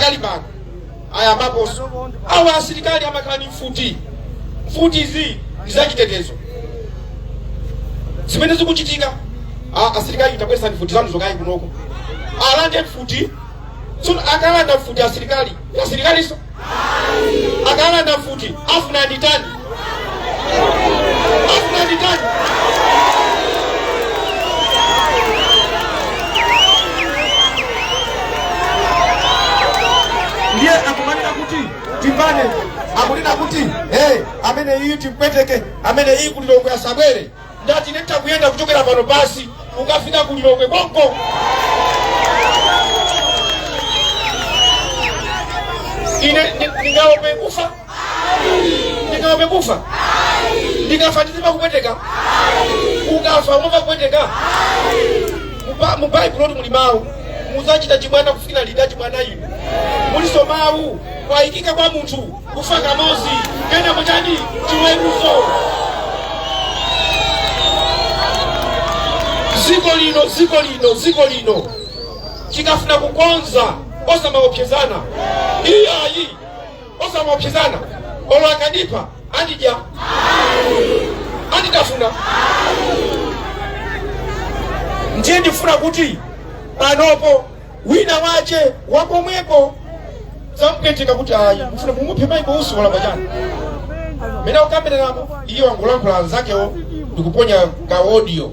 pakali pano aya ambapo awa asilikali amakani mfuti izi ndizachitetezo zimene zikuchitika. Asilikali itabwesa mfuti zanu zokayi kunoko alande mfuti tsono akalanda mfuti asilikali so akalanda mfuti afuna nditani ndiye akumanena kuti timbane akunena kuti amene iyi timpweteke amene iyi kulilongwe asabwere ndati neta kuyenda kuchokera pano basi ukafika kulilongwe konko ine ndingaope kufa ndikafa ndizima kupweteka ukafa umava kupweteka mu Bible muli mawu muzachita chibwana kufikira lida chibwana ino muliso mawu kwaikika kwa munthu kufa kamozi kena mutani chiweruzo. Ziko lino chikafuna kukonza osamaopsezana iyayi osamaopsezana olwakanipa andija anditafuna ndiye ndifuna kuti panopo wina wache wakomwepo zamupeteka kuti ayi mfuna mumuphe maiko usi wala pachana mena ukamene namo iyo angulankhula anzakewo ndikuponya ka audio